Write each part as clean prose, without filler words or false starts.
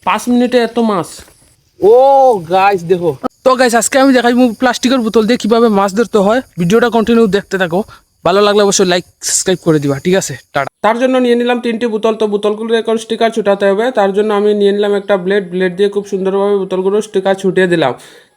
5 মিনিটে এত মাছ। ও গাইস দেখো। তো গাইস আজকে আমি দেখাইবো প্লাস্টিকের বোতল দিয়ে কিভাবে মাছ ধরতে হয়। ভিডিওটা কন্টিনিউ দেখতে থাকো। ভালো লাগলে অবশ্যই লাইক সাবস্ক্রাইব করে দিবা, ঠিক আছে? টাটা। তার জন্য নিয়ে নিলাম 3টি বোতল। তো বোতলগুলো এখন স্টিকার ছুটাতে হবে। তার জন্য আমি নিয়ে নিলাম একটা ব্লেড দিয়ে খুব সুন্দরভাবে বোতলগুলো স্টিকার ছুটিয়ে দিলাম।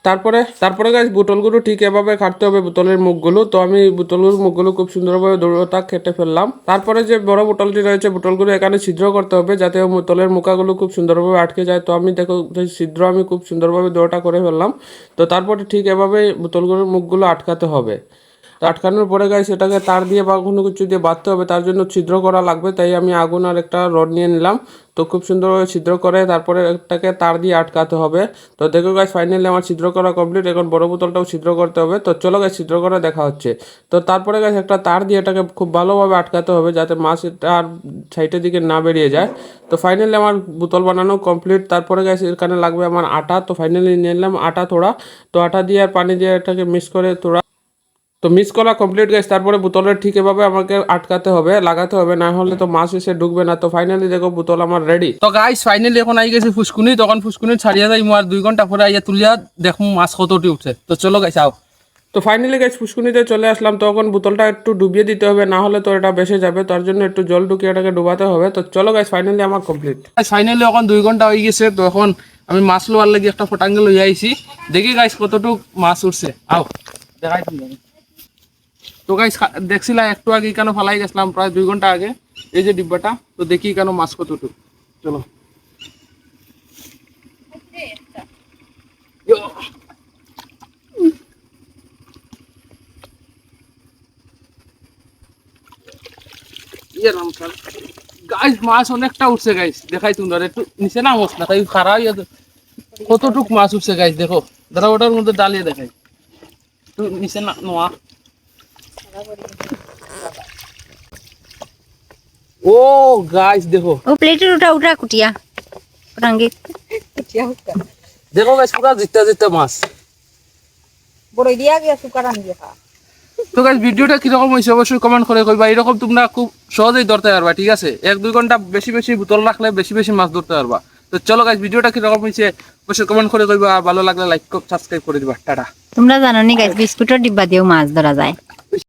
তারপরে গাইস বোতলগুলো ঠিক এভাবে কাটতে হবে বোতলের মুখগুলো। তো আমি বোতলের মুখগুলো খুব সুন্দরভাবে দৌড়তা কেটে ফেললাম। তারপরে যে বড় বোতলটি রয়েছে বোতলগুলো এখানে ছিদ্র করতে হবে যাতে বোতলের মুখাগুলো খুব সুন্দরভাবে আটকে যায়। তো আমি দেখো ছিদ্র আমি খুব সুন্দরভাবে দৌড়টা করে ফেললাম। তো তারপরে ঠিক এভাবে বোতলগুলোর মুখগুলো আটকাতে হবে। তো আটকানোর পরে গাইস এটাকে তার দিয়ে বা কোনো কিছু দিয়ে বাঁধতে হবে, তার জন্য ছিদ্র করা লাগবে। তাই আমি আগুন আর একটা রড নিয়ে নিলাম। তো খুব সুন্দরভাবে ছিদ্র করে তারপরে এটাকে তার দিয়ে আটকাতে হবে। তো দেখো গাইস ফাইনালি আমার ছিদ্র করা কমপ্লিট। এখন বড় বোতলটাও ছিদ্র করতে হবে। তো চলো গাইস ছিদ্র করা দেখা হচ্ছে। তো তারপরে গাইস একটা তার দিয়ে এটাকে খুব ভালোভাবে আটকাতে হবে যাতে মাছ এটা আর সাইডের দিকে না বেরিয়ে যায়। তো ফাইনালি আমার বোতল বানানো কমপ্লিট। তারপরে গাইস এখানে লাগবে আমার আটা। তো ফাইনালি নিয়ে নিলাম আটা থোড়া। তো আটা দিয়ে আর পানি দিয়ে এটাকে মিক্স করে থোড়া। তো মিক্স করা কমপ্লিট গাইস। তারপরে বোতলের ঠিক এভাবে আমাকে আটকাতে হবে, লাগাতে হবে, না হলে তো মাছ এসে ঢুকবে না। তো ফাইনালি দেখো বোতল আমার রেডি। তো গাইস ফাইনালি এখন আই গেছে ফুসকুনি। তখন ফুসকুনি ছাড়িয়ে যাই আর 2 ঘন্টা পরে আইয়া তুলিয়া দেখো মাছ কতটি উঠছে। তো চলো গাইস আও। তো ফাইনালি গাইস ফুসকুনিতে চলে আসলাম। তখন বোতলটা একটু ডুবিয়ে দিতে হবে, না হলে তো এটা বেসে যাবে। তার জন্য একটু জল ঢুকিয়ে এটাকে ডুবাতে হবে। তো চলো গাইস ফাইনালি আমার কমপ্লিট। ফাইনালি এখন 2 ঘন্টা হয়ে গেছে। তো এখন আমি মাছ লোয়ার লাগি একটা ফটাঙ্গে লই আইছি। দেখি গাইস কতটুক মাছ উঠছে। আও দেখাই তুমি। তো গাইস দেখছিলাম একটু আগে কেন ফালাই গেছিলাম প্রায় 2 ঘন্টা আগে এই যে ডিব্বাটা। তো দেখি কেন মাছ কতটুকু। চলো গাইস মাছ অনেকটা উঠছে গাইস, দেখাই তোমরা একটু নিচে না মাছ না তাই খারাপ কতটুক মাছ উঠছে গাইস দেখো। দাঁড়া ওটার মধ্যে ডালিয়ে দেখাই একটু নিচে না নোয়া। ও গাইস দেখো ও প্লেটের উঠা কুটিয়া রাঙ্গি দেখো গাইস পুরা জিতা মাছ। বড় দিয়া গিয়া সুকার আনি দেখা। তো গাইস ভিডিওটা কিরকম হয়েছে অবশ্যই কমেন্ট করে কইবা। এরকম তোমরা খুব সহজেই ধরতে পারবা, ঠিক আছে? 1-2 ঘন্টা বেশি বোতল রাখলে বেশি মাছ ধরতে পারবা। তো চলো গাইস ভিডিওটা কিরকম হয়েছে অবশ্যই কমেন্ট করে কইবা। ভালো লাগলে লাইক সাবস্ক্রাইব করে দিবা। টাটা। তোমরা জানো নি গাইস বিস্কুটের ডিব্বা দিয়েও মাছ ধরা যায়।